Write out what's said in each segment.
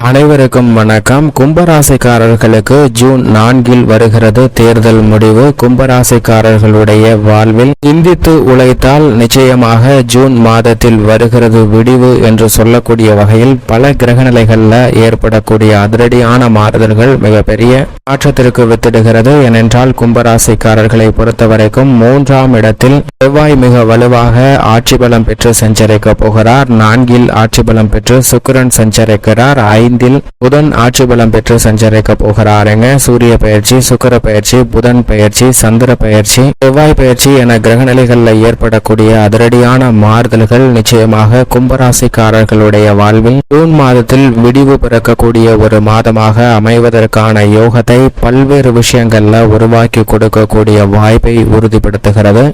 அனைவருக்கும் வணக்கம். கும்பராசிக்காரர்களுக்கு ஜூன் 4 வருகிறது தேர்தல் முடிவு. கும்பராசிக்காரர்களுடைய வாழ்வில் சிந்தித்து உழைத்தால் நிச்சயமாக ஜூன் மாதத்தில் வருகிறது விடிவு என்று சொல்லக்கூடிய வகையில் பல கிரகநிலைகள்ல ஏற்படக்கூடிய அதிரடியான மாறுதல்கள் மிகப்பெரிய மாற்றத்திற்கு வித்திடுகிறது. ஏனென்றால் கும்பராசிக்காரர்களை பொறுத்தவரைக்கும் 3ஆம் இடத்தில் செவ்வாய் மிக வலுவாக ஆட்சி பலம் பெற்று சஞ்சரிக்க போகிறார். 4 ஆட்சி பலம் பெற்று சுக்கிரன் சஞ்சரிக்கிறார். 5 புதன் ஆட்சி பலம் பெற்று சஞ்சரிக்க போகிறாருங்க. சூரிய பயிற்சி, சுக்கிர பயிற்சி, புதன் பயிற்சி, சந்திர பயிற்சி, செவ்வாய் பயிற்சி என கிரகநிலைகள்ல ஏற்படக்கூடிய அதிரடியான மாறுதல்கள் நிச்சயமாக கும்பராசிக்காரர்களுடைய வாழ்வில் ஜூன் மாதத்தில் விடிவு பிறக்கக்கூடிய ஒரு மாதமாக அமைவதற்கான யோகத்தை பல்வேறு விஷயங்கள்ல உருவாக்கி கொடுக்கக்கூடிய வாய்ப்பை உறுதிப்படுத்துகிறது.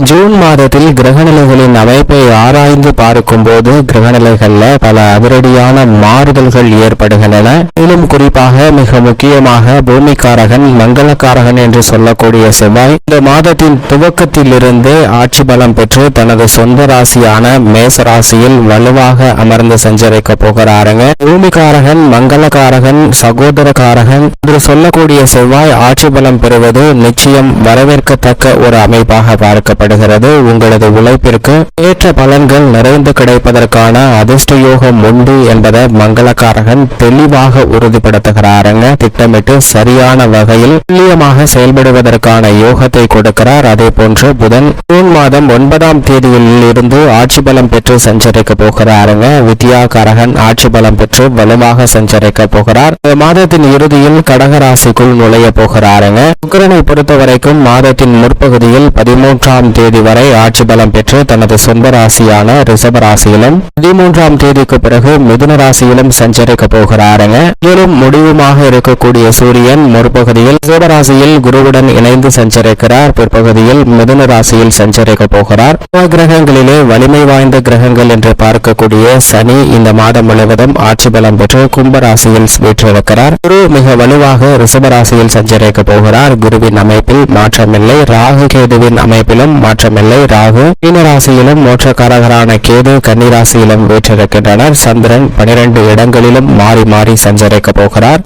ஜூன் மாதத்தில் கிரகநிலைகளின் அமைப்பை ஆராய்ந்து பார்க்கும் போது கிரகநிலைகள்ல பல அதிரடியான மாறுதல்கள் ஏற்படுகின்றன. மேலும் குறிப்பாக மிக முக்கியமாக பூமிக்காரகன், மங்களக்காரகன் என்று சொல்லக்கூடிய செவ்வாய் இந்த மாதத்தின் துவக்கத்திலிருந்து ஆட்சி பலம் பெற்று தனது சொந்த ராசியான மேச ராசியில் வலுவாக அமர்ந்து சஞ்சரிக்க போகிறாருங்க. பூமிக்காரகன், மங்களக்காரகன், சகோதரக்காரகன் என்று சொல்லக்கூடிய செவ்வாய் ஆட்சி பலம் பெறுவது நிச்சயம் வரவேற்கத்தக்க ஒரு அமைப்பாக பார்க்க உங்களது உழைப்பிற்கு ஏற்ற பலன்கள் நிறைந்து கிடைப்பதற்கான அதிர்ஷ்ட யோகம் உண்டு என்பதை மங்களக்காரகன் தெளிவாக உறுதிப்படுத்துகிறாருங்க. திட்டமிட்டு சரியான வகையில் துல்லியமாக செயல்படுவதற்கான யோகத்தை கொடுக்கிறார். அதே போன்று புதன் ஜூன் மாதம் 9ஆம் தேதியில் இருந்து ஆட்சி பலம் பெற்று சஞ்சரிக்க போகிறாருங்க. வித்யாகாரகன் ஆட்சி பலம் பெற்று வலுவாக சஞ்சரிக்க போகிறார். மாதத்தின் இறுதியில் கடகராசிக்குள் நுழைய போகிறாருங்க. சுக்கிரனை பொறுத்தவரைக்கும் மாதத்தின் முற்பகுதியில் 13ஆம் தேதி வரை ஆட்சி பலம் பெற்று தனது சொந்த ராசியான ரிஷப ராசியிலும் 13ஆம் தேதிக்கு பிறகு மிதுன ராசியிலும் சஞ்சரிக்க போகிறாருங்க. மேலும் முடிவுமாக இருக்கக்கூடிய சூரியன் முற்பகுதியில் ரிஷப ராசியில் குருவுடன் இணைந்து சஞ்சரிக்கிறார். பிற்பகுதியில் மிதுன ராசியில் சஞ்சரிக்க போகிறார். கிரகங்களிலே வலிமை வாய்ந்த கிரகங்கள் என்று பார்க்கக்கூடிய சனி இந்த மாதம் முழுவதும் ஆட்சி பலம் பெற்று கும்பராசியில் வீற்றிருக்கிறார். குரு மிக வலுவாக ரிஷப ராசியில் சஞ்சரிக்க போகிறார். குருவின் அமைப்பில் மாற்றமில்லை. ராகு கேதுவின் அமைப்பிலும் மாற்றமில்லை. ராகு மீனராசியிலும் மோட்சக்காரகரான கேது கன்னிராசியிலும் வீற்றிருக்கின்றனர். சந்திரன் 12 இடங்களிலும் மாறி மாறி சஞ்சரிக்க போகிறார்.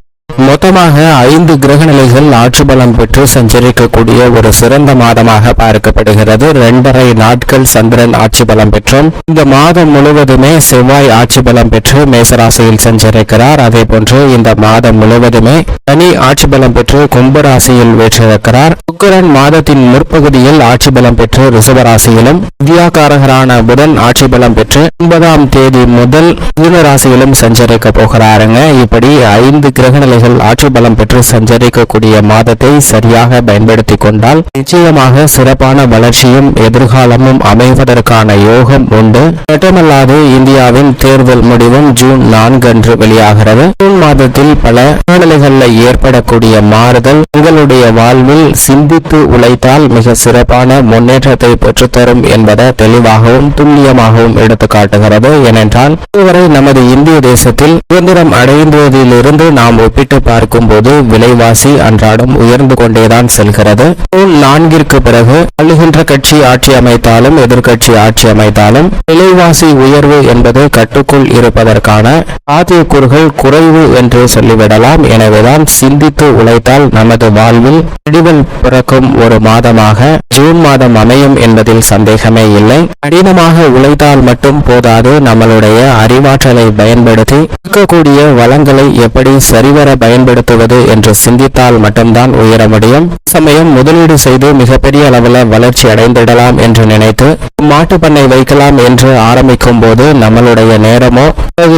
மொத்தமாக 5 கிரகநிலைகள் ஆட்சி பலம் பெற்று சஞ்சரிக்கக்கூடிய ஒரு சிறந்த மாதமாக பார்க்கப்படுகிறது. 2.5 நாட்கள் சந்திரன் ஆட்சி பலம் பெற்றும் இந்த மாதம் முழுவதுமே செவ்வாய் ஆட்சி பலம் பெற்று மேசராசியில் சஞ்சரிக்கிறார். அதே போன்று இந்த மாதம் முழுவதுமே சனி ஆட்சி பலம் பெற்று கும்பராசியில் வீற்றிருக்கிறார். சுக்கிரன் மாதத்தின் முற்பகுதியில் ஆட்சி பலம் பெற்று ரிஷபராசியிலும் வித்யாகாரகரான புதன் ஆட்சி பலம் பெற்று 9ஆம் தேதி முதல் மிதுன ராசியிலும் சஞ்சரிக்க போகிறாருங்க. இப்படி 5 கிரகநிலைகள் ஆட்சி பலம் பெற்று சஞ்சரிக்கக்கூடிய மாதத்தை சரியாக பயன்படுத்தி கொண்டால் நிச்சயமாக சிறப்பான வளர்ச்சியும் எதிர்காலமும் அமைவதற்கான யோகம் உண்டு. மட்டுமல்லாது இந்தியாவின் தேர்தல் முடிவும் ஜூன் 4 அன்று வெளியாகிறது. ஜூன் மாதத்தில் பல சூழ்நிலைகளில் ஏற்படக்கூடிய மாறுதல் உங்களுடைய வாழ்வில் சிந்தித்து உழைத்தால் மிக சிறப்பான முன்னேற்றத்தை பெற்றுத்தரும் என்பதை தெளிவாகவும் துல்லியமாகவும் எடுத்து காட்டுகிறது. ஏனென்றால் இதுவரை நமது இந்திய தேசத்தில் சுதந்திரம் அடைந்ததிலிருந்து நாம் ஒப்பிட்டு பார்க்கும் போது விலைவாசி அன்றாடம் உயர்ந்து கொண்டேதான் செல்கிறது. ஜூன் 4ற்கு பிறகு அழுகின்ற கட்சி ஆட்சி அமைத்தாலும் எதிர்கட்சி ஆட்சி அமைத்தாலும் விலைவாசி உயர்வு என்பது கட்டுக்குள் இருப்பதற்கான சாத்தியக்கூறுகள் குறைவு என்று சொல்லிவிடலாம். எனவேதான் சிந்தித்து உழைத்தால் நமது வாழ்வில் விடிவல் பிறக்கும் ஒரு மாதமாக ஜூன் மாதம் அமையும் என்பதில் சந்தேகமே இல்லை. கடினமாக உழைத்தால் மட்டும் போதாது, நம்மளுடைய அறிவாற்றலை பயன்படுத்தி இருக்கக்கூடிய வளங்களை எப்படி சரிவர பயன்படுத்துவது என்று சிந்தித்தால் மட்டும்தான் உயர முடியும். சமயம் முதலீடு செய்து மிகப்பெரிய அளவில் வளர்ச்சி அடைந்திடலாம் என்று நினைத்து மாட்டு பண்ணை வைக்கலாம் என்று ஆரம்பிக்கும் போது நம்மளுடைய நேரமோ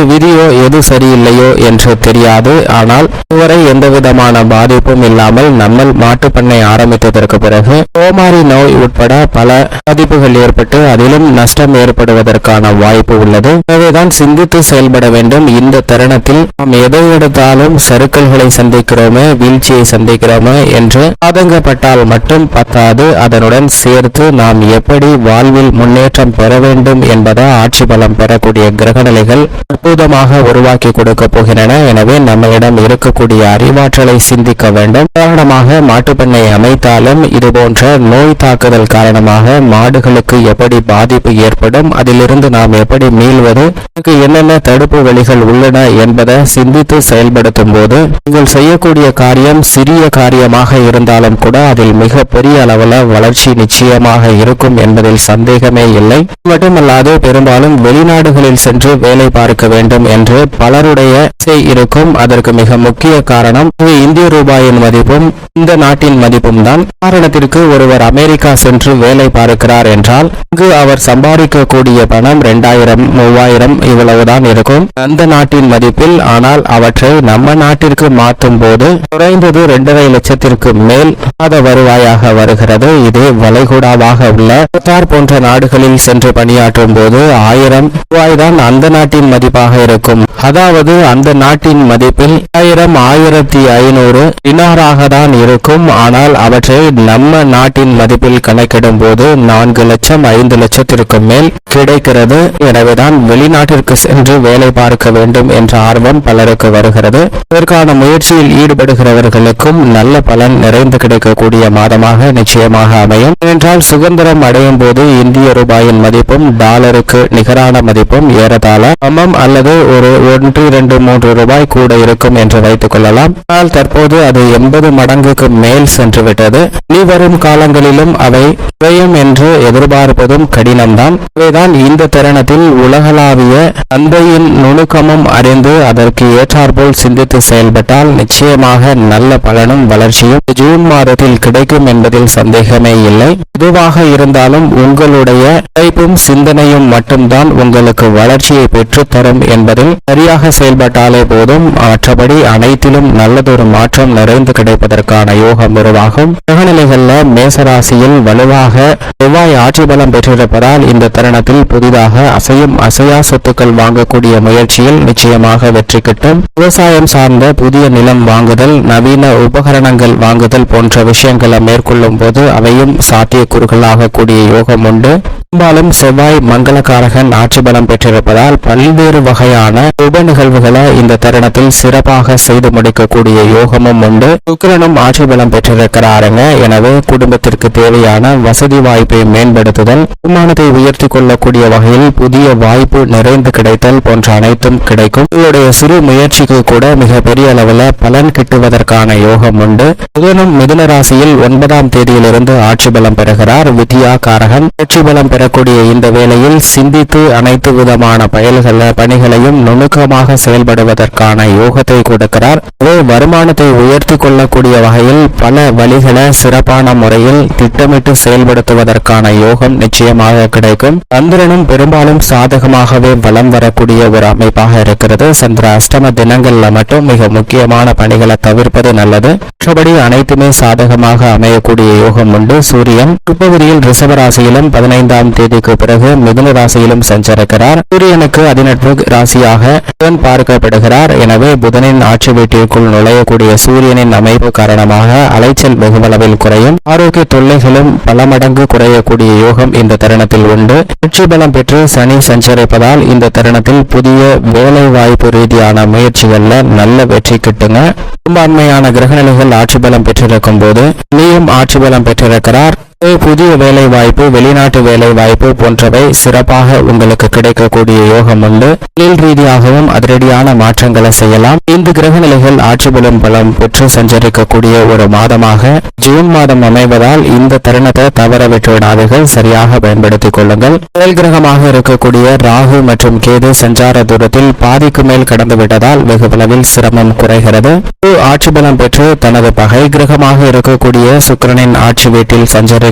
விதியோ எது சரியில்லையோ என்று தெரியாது. ஆனால் இதுவரை எந்த விதமான பாதிப்பும் இல்லாமல் நம்ம மாட்டு பண்ணை ஆரம்பித்ததற்கு பிறகு கோமாரி நோய் உட்பட பல பாதிப்புகள் ஏற்பட்டு அதிலும் நஷ்டம் ஏற்படுவதற்கான வாய்ப்பு உள்ளது. எனவேதான் சிந்தித்து செயல்பட வேண்டும். இந்த தருணத்தில் நாம் எதை எடுத்தாலும் சறுக்கு சிக்கல்களை சந்திக்கிறோமே, வீழ்ச்சியை சந்திக்கிறோமே என்று ஆதங்கப்பட்டால் மட்டும் பத்தாது. அதனுடன் சேர்த்து நாம் எப்படி வாழ்வில் முன்னேற்றம் பெற வேண்டும் என்பதை ஆட்சி பலம் பெறக்கூடிய கிரகநிலைகள் அற்புதமாக உருவாக்கி கொடுக்க போகின்றன. எனவே நம்மளிடம் இருக்கக்கூடிய அறிவாற்றலை சிந்திக்க வேண்டும். உதாரணமாக மாட்டுப்பண்ணை அமைத்தாலும் இதுபோன்ற நோய் தாக்குதல் காரணமாக மாடுகளுக்கு எப்படி பாதிப்பு ஏற்படும், அதிலிருந்து நாம் எப்படி மீள்வது, என்னென்ன தடுப்பு வழிகள் உள்ளன என்பதை சிந்தித்து செயல்படுத்தும் போது நீங்கள் செய்யக்கூடிய காரியம் சிறிய காரியமாக இருந்தாலும் கூட அதில் மிக பெரிய அளவில் வளர்ச்சி நிச்சயமாக இருக்கும் என்பதில் சந்தேகமே இல்லை. மட்டுமல்லாது பெரும்பாலும் வெளிநாடுகளில் சென்று வேலை பார்க்க வேண்டும் என்று பலருடைய இருக்கும். அதற்கு மிக முக்கிய காரணம் இந்திய ரூபாயின் மதிப்பும் இந்த நாட்டின் மதிப்பும் தான். காரணத்திற்கு ஒருவர் அமெரிக்கா சென்று வேலை பார்க்கிறார் என்றால் இங்கு அவர் சம்பாதிக்கக்கூடிய பணம் 2000 3000 இவ்வளவுதான் இருக்கும் அந்த நாட்டின் மதிப்பில். ஆனால் அவற்றை நம்ம நாட்டிற்கு மாற்றும் போது குறைந்தது 2.5 லட்சத்திற்கு மேல் மாத வருவாயாக வருகிறது. இது வளைகுடாவாக உள்ள கத்தார் போன்ற நாடுகளில் சென்று பணியாற்றும் போது 1000 ரூபாய் தான் அந்த நாட்டின் மதிப்பாக இருக்கும். அதாவது அந்த நாட்டின் மதிப்பில் 1500 டினாராக தான் இருக்கும். ஆனால் அவற்றை நம்ம நாட்டின் மதிப்பில் கணக்கிடும் போது 4 லட்சம் 5 லட்சத்திற்கு மேல் கிடைக்கிறது. எனவேதான் வெளிநாட்டிற்கு சென்று வேலை பார்க்க வேண்டும் என்ற ஆர்வம் பலருக்கு வருகிறது. இதற்கான முயற்சியில் ஈடுபடுகிறவர்களுக்கும் நல்ல பலன் நிறைந்து கிடைக்கக்கூடிய மாதமாக நிச்சயமாக அமையும். ஏனென்றால் சுதந்திரம் அடையும் போது இந்திய ரூபாயின் மதிப்பும் டாலருக்கு நிகரான மதிப்பும் ஏறத்தாழ சமம் அல்லது ஒரு 1, 2, 3 ரூபாய் கூட இருக்கும் என்று வைத்துக் கொள்ளலாம். ஆனால் தற்போது அது 80 மடங்குக்கு மேல் சென்று விட்டது. இனி வரும் காலங்களிலும் அவை குறையும் என்று எதிர்பார்ப்பதும் கடினம்தான். இவைதான் இந்த தருணத்தில் உலகளாவிய சந்தையின் நுணுக்கமும் அறிந்து அதற்கு ஏற்றாற்போல் சிந்தித்து செயல்பட்டால் நிச்சயமாக நல்ல பலனும் வளர்ச்சியும் ஜூன் மாதத்தில் கிடைக்கும் என்பதில் சந்தேகமே இல்லை. எதுவாக இருந்தாலும் உங்களுடைய உழைப்பும் சிந்தனையும் மட்டும்தான் உங்களுக்கு வளர்ச்சியை பெற்றுத்தரும் என்பதில் சரியாக செயல்பட்டாலே போதும். மற்றபடி அனைத்திலும் நல்லதொரு மாற்றம் நிறைந்து கிடைப்பதற்கான யோகம் உருவாகும். கிரகநிலைகள்ல மேசராசியில் வலுவாக செவ்வாய் ஆட்சி பலம் பெற்றிருப்பதால் இந்த தருணத்தில் புதிதாக அசையும் அசையா சொத்துக்கள் வாங்கக்கூடிய முயற்சியில் நிச்சயமாக வெற்றி கிட்டும். விவசாயம் சார்ந்த புதிய நிலம் வாங்குதல், நவீன உபகரணங்கள் வாங்குதல் போன்ற விஷயங்களை மேற்கொள்ளும் போது அவையும் சாத்தியக்கூறுகளாக கூடிய யோகம் உண்டு. பெரும்பாலும் செவ்வாய் மங்களகாரகன் ஆட்சி பலம் பெற்றிருப்பதால் பல்வேறு வகையான உப நிகழ்வுகளை இந்த தருணத்தில் சிறப்பாக செய்து முடிக்கக்கூடிய யோகமும் உண்டு. சுக்கிரனும் ஆட்சி பலம் பெற்றிருக்கிறாருங்க. எனவே குடும்பத்திற்கு தேவையான வசதி வாய்ப்பை மேம்படுத்துதல், வருமானத்தை உயர்த்தி கொள்ளக்கூடிய வகையில் புதிய வாய்ப்பு நிறைந்து கிடைத்தல் போன்ற அனைத்தும் கிடைக்கும். உங்களுடைய சிறு முயற்சிக்கு கூட மிக பெரிய அளவில் பலன் கிட்டுவதற்கான யோகம் உண்டு. புதனும் மிதுன ராசியில் 9ஆம் தேதியிலிருந்து ஆட்சி பலம் பெறுகிறார். வித்யா காரகன் ஆட்சி பலம் பெறக்கூடிய இந்த வேளையில் சிந்தித்து அனைத்து விதமான பணிகளையும் நுணுக்கமாக செயல்படுவதற்கான யோகத்தை கொடுக்கிறார். வருமானத்தை உயர்த்தி கொள்ளக்கூடிய வகையில் பல வழிகளை சிறப்பான முறையில் திட்டமிட்டு செயல்படுத்துவதற்கான யோகம் நிச்சயமாக கிடைக்கும். சந்திரனும் பெரும்பாலும் சாதகமாகவே வலம் வரக்கூடிய ஒரு அமைப்பாக இருக்கிறது. சந்திர அஷ்டம தினங்கள்ல மட்டும் மிக முக்கியமான பணிகளை தவிர்ப்பது நல்லது. மற்றபடி அனைத்துமே சாதகமாக அமையக்கூடிய யோகம் உண்டு. சூரியன் பிற்பகுதியில் ரிஷப ராசியிலும் 15ஆம் தேதிக்கு பிறகு மிதுன ராசியிலும் சஞ்சரிக்கிறார். சூரியனுக்கு அதிநட்பு ராசியாக புதன் பார்க்கப்படுகிறார். எனவே புதனின் ஆட்சி வீட்டிற்குள் நுழையக்கூடிய சூரியனின் அமைப்பு காரணமாக அலைச்சல் வெகுவளவில் குறையும். ஆரோக்கிய தொல்லைகளும் பல மடங்கு குறையக்கூடிய யோகம் இந்த தருணத்தில் உண்டு. ஆட்சி பலம் பெற்று சனி சஞ்சரிப்பதால் இந்த தருணத்தில் புதிய வேலை வாய்ப்பு ரீதியான முயற்சிகள்ல நல்ல வெற்றி கிட்டுங்க. பெரும்பான்மையான கிரகநிலைகள் ஆட்சி பலம் பெற்றிருக்கும் போது நீயும் ஆட்சி பலம் பெற்றிருக்கிறார். புதிய வேலை வாய்ப்பு, வெளிநாட்டு வேலை வாய்ப்பு போன்றவை சிறப்பாக உங்களுக்கு கிடைக்கக்கூடிய யோகம் உண்டு. தொழில் ரீதியாகவும் அதிரடியான மாற்றங்களை செய்யலாம். இந்த கிரக நிலைகள் ஆட்சி பலம் பெற்று சஞ்சரிக்கக்கூடிய ஒரு மாதமாக ஜூன் மாதம் அமைவதால் இந்த தருணத்தை தவற விட்டுவிடாதீர்கள். சரியாக பயன்படுத்திக் கொள்ளுங்கள். செயல் கிரகமாக இருக்கக்கூடிய ராகு மற்றும் கேது சஞ்சார தூரத்தில் பாதிக்கு மேல் கடந்து விட்டதால் வெகுவளவில் சிரமம் குறைகிறது. ஆட்சி பலம் பெற்று தனது பகை கிரகமாக இருக்கக்கூடிய சுக்கிரனின் ஆட்சி வீட்டில் சஞ்சரிக்கக்கூடிய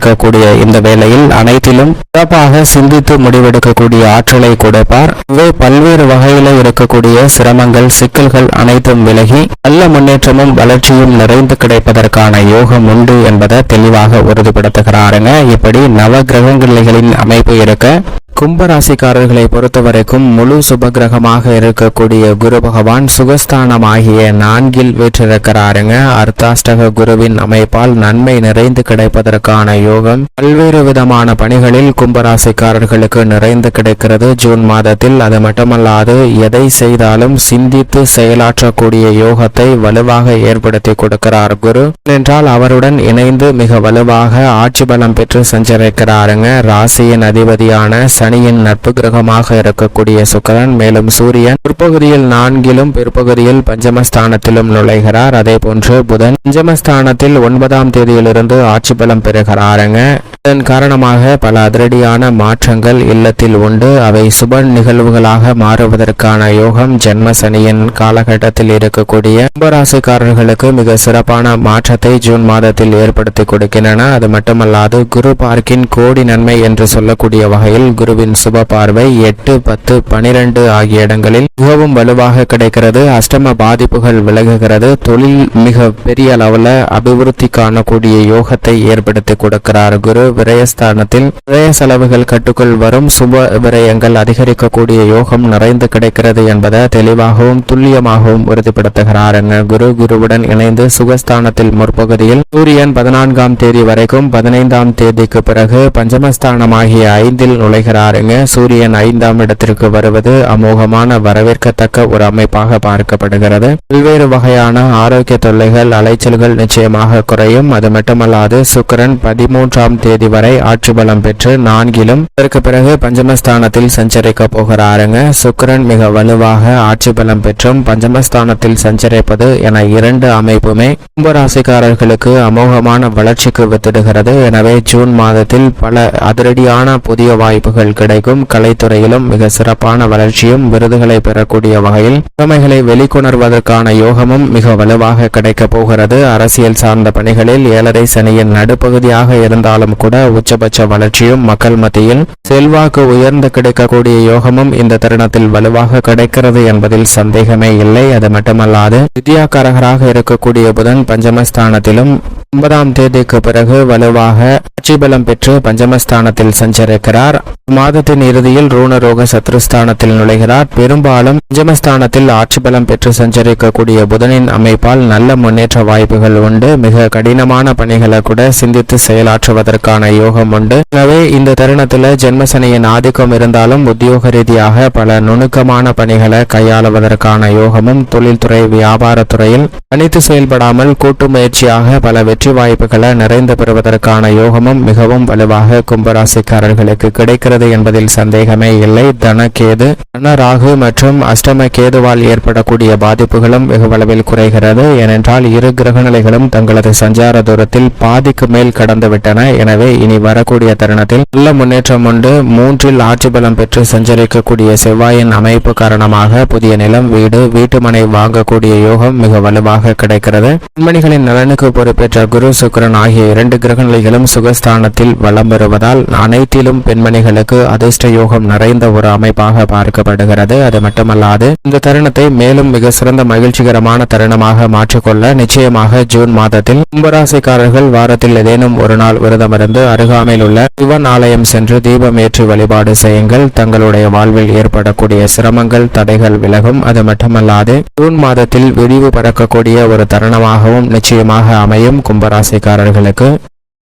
இந்த வேளையில் அனைத்திலும் சிறப்பாக சிந்தித்து முடிவெடுக்கக்கூடிய ஆற்றலை கொடுப்பார். இவை பல்வேறு வகையில இருக்கக்கூடிய சிரமங்கள் சிக்கல்கள் அனைத்தும் விலகி நல்ல முன்னேற்றமும் வளர்ச்சியும் நிறைந்து கிடைப்பதற்கான யோகம் உண்டு என்பதை தெளிவாக உறுதிப்படுத்துகிறாருங்க. இப்படி நவ கிரகங்களின் அமைப்பு இருக்க கும்பராசிக்காரர்களை பொறுத்தவரைக்கும் முழு சுபகிரகமாக இருக்கக்கூடிய குரு பகவான் சுகஸ்தானமாகிய 4 வீற்றிருக்கிறாருங்க. அர்த்தாஷ்டக குருவின் அமைப்பால் நன்மை நிறைந்து கிடைப்பதற்கான யோகம் பல்வேறு விதமான பணிகளில் கும்பராசிக்காரர்களுக்கு நிறைந்து கிடைக்கிறது ஜூன் மாதத்தில். அது மட்டுமல்லாது எதை செய்தாலும் சிந்தித்து செயலாற்றக்கூடிய யோகத்தை வலுவாக ஏற்படுத்தி கொடுக்கிறார் குரு. என்றால் அவருடன் இணைந்து மிக வலுவாக ஆட்சி பலம் பெற்று சஞ்சரிக்கிறாருங்க. ராசியின் அதிபதியான சனியின் நட்பு கிரகமாக இருக்கக்கூடிய சுக்கிரன், மேலும் சூரியன் பிற்பகுதியில் 4லும் பிற்பகுதியில் பஞ்சமஸ்தானத்திலும் நுழைகிறார். அதே போன்று புதன் பஞ்சமஸ்தானத்தில் 9ஆம் தேதியிலிருந்து ஆட்சி பலம் பெறுகிறாருங்க. இதன் காரணமாக பல அதிரடியான மாற்றங்கள் இல்லத்தில் உண்டு. அவை சுப நிகழ்வுகளாக மாறுவதற்கான யோகம் ஜென்ம சனியின் காலகட்டத்தில் இருக்கக்கூடிய கும்பராசிக்காரர்களுக்கு மிக சிறப்பான மாற்றத்தை ஜூன் மாதத்தில் ஏற்படுத்தி கொடுக்கின்றன. அது மட்டுமல்லாது குரு பார்க்கின் கோடி நன்மை என்று சொல்லக்கூடிய வகையில் குருவின் சுப பார்வை 8, 10, 12 ஆகிய இடங்களில் மிகவும் வலுவாக கிடைக்கிறது. அஷ்டம பாதிப்புகள் விலகுகிறது. தொழில் மிக பெரிய அளவில் அபிவிருத்தி காணக்கூடிய யோகத்தை ஏற்படுத்தி கொடுக்கிறார் குரு. விரயஸ்தானத்தில் விரய செலவுகள் கட்டுக்குள் வரும், சுப விரயங்கள் அதிகரிக்கக்கூடிய யோகம் நிறைந்து கிடைக்கிறது என்பதை தெளிவாகவும் துல்லியமாகவும் உறுதிப்படுத்துகிறார் குரு. குருவுடன் இணைந்து சுகஸ்தானத்தில் முற்பகுதியில் சூரியன் 14ஆம் தேதி வரைக்கும் 15ஆம் தேதிக்கு பிறகு பஞ்சமஸ்தானமாகிய 5இல் நுழைகிறாருங்க. சூரியன் 5ஆம் இடத்திற்கு வருவது அமோகமான வரவேற்கத்தக்க ஒரு அமைப்பாக பார்க்கப்படுகிறது. பல்வேறு வகையான ஆரோக்கிய தொல்லைகள் அலைச்சல்கள் நிச்சயமாக குறையும். அது மட்டுமல்லாது சுக்கிரன் 13ஆம் தேதி வரை ஆட்சி பலம் பெற்று 4லும் அதற்கு பிறகு பஞ்சமஸ்தானத்தில் சஞ்சரிக்க போகிறாருங்க. சுக்கிரன் மிக வலுவாக ஆட்சி பலம் பெற்றும் பஞ்சமஸ்தானத்தில் சஞ்சரிப்பது என 2 அமைப்புமே கும்பராசிக்காரர்களுக்கு அமோகமான வளர்ச்சிக்கு வித்திடுகிறது. எனவே ஜூன் மாதத்தில் பல அதிரடியான புதிய வாய்ப்புகள் கிடைக்கும். கலைத்துறையிலும் மிக சிறப்பான வளர்ச்சியும் விருதுகளை பெறக்கூடிய வகையில் திறமைகளை வெளிக்கொணர்வதற்கான யோகமும் மிக வலுவாக கிடைக்கப் போகிறது. அரசியல் சார்ந்த பணிகளில் 7.5 சனியின் நடுப்பகுதியாக இருந்தாலும் கூட உச்சபட்ச வளர்ச்சியும் மக்கள் மத்தியில் செல்வாக்கு உயர்ந்து கிடைக்கக்கூடிய யோகமும் இந்த தருணத்தில் வலுவாக கிடைக்கிறது என்பதில் சந்தேகமே இல்லை. அது மட்டுமல்லாது வித்யாகாரகராக இருக்கக்கூடிய புதன் பஞ்சமஸ்தானத்திலும் 9ஆம் தேதிக்கு பிறகு வலுவாக ஆட்சி பலம் பெற்று பஞ்சமஸ்தானத்தில் சஞ்சரிக்கிறார். மாதத்தின் இறுதியில் ரூணரோக சத்ருஸ்தானத்தில் நுழைகிறார். பெரும்பாலும் பஞ்சமஸ்தானத்தில் ஆட்சி பலம் பெற்று சஞ்சரிக்கக்கூடிய புதனின் அமைப்பால் நல்ல முன்னேற்ற வாய்ப்புகள் உண்டு. மிக கடினமான பணிகளை கூட சிந்தித்து செயலாற்றுவதற்கான யோகம் உண்டு. எனவே இந்த தருணத்தில் ஜென்மசனியின் ஆதிக்கம் இருந்தாலும் உத்தியோக ரீதியாக பல நுணுக்கமான பணிகளை கையாளுவதற்கான யோகமும் தொழில்துறை வியாபாரத்துறையில் தனித்து செயல்படாமல் கூட்டு முயற்சியாக பல வெற்றி வாய்ப்புகளை நிறைந்து பெறுவதற்கான யோகமும் மிகவும் வலுவாக கும்பராசிக்காரர்களுக்கு கிடைக்கிறது என்பதில் சந்தேகமே இல்லை. தனகேது ராகு மற்றும் அஷ்டம கேதுவால் ஏற்படக்கூடிய பாதிப்புகளும் வெகு அளவில் குறைகிறது. ஏனென்றால் இரு கிரகநிலைகளும் தங்களது சஞ்சார தூரத்தில் பாதிக்கு மேல் கடந்துவிட்டன. எனவே இனி வரக்கூடிய தருணத்தில் நல்ல முன்னேற்றம் உண்டு. 3இல் ஆட்சி பலம் பெற்று சஞ்சரிக்கக்கூடிய செவ்வாயின் அமைப்பு காரணமாக புதிய நிலம், வீடு, வீட்டுமனை வாங்கக்கூடிய யோகம் மிக வலுவாக கிடைக்கிறது. பெண்மணிகளின் நலனுக்கு பொறுப்பேற்ற குரு சுக்கிரன் ஆகிய 2 கிரகநிலைகளும் சுகஸ்தானத்தில் வலம் பெறுவதால் அனைத்திலும் பெண்மணிகளுக்கு அதிர்ஷ்ட யோகம் நிறைந்த ஒரு அமைப்பாக பார்க்கப்படுகிறது. அது மட்டுமல்லாது இந்த தருணத்தை மேலும் மிக சிறந்த மகிழ்ச்சிகரமான தருணமாக மாற்றிக்கொள்ள நிச்சயமாக ஜூன் மாதத்தில் கும்பராசிக்காரர்கள் வாரத்தில் ஏதேனும் ஒரு நாள் விரதமிருந்து அருகாமையில் உள்ள சிவன் ஆலயம் சென்று தீபம் ஏற்றி வழிபாடு செய்யுங்கள். தங்களுடைய வாழ்வில் ஏற்படக்கூடிய சிரமங்கள் தடைகள் விலகும். அது மட்டுமல்லாது ஜூன் மாதத்தில் விரிவு பறக்கக்கூடிய ஒரு தருணமாகவும் நிச்சயமாக அமையும் கும்பராசிக்காரர்களுக்கு.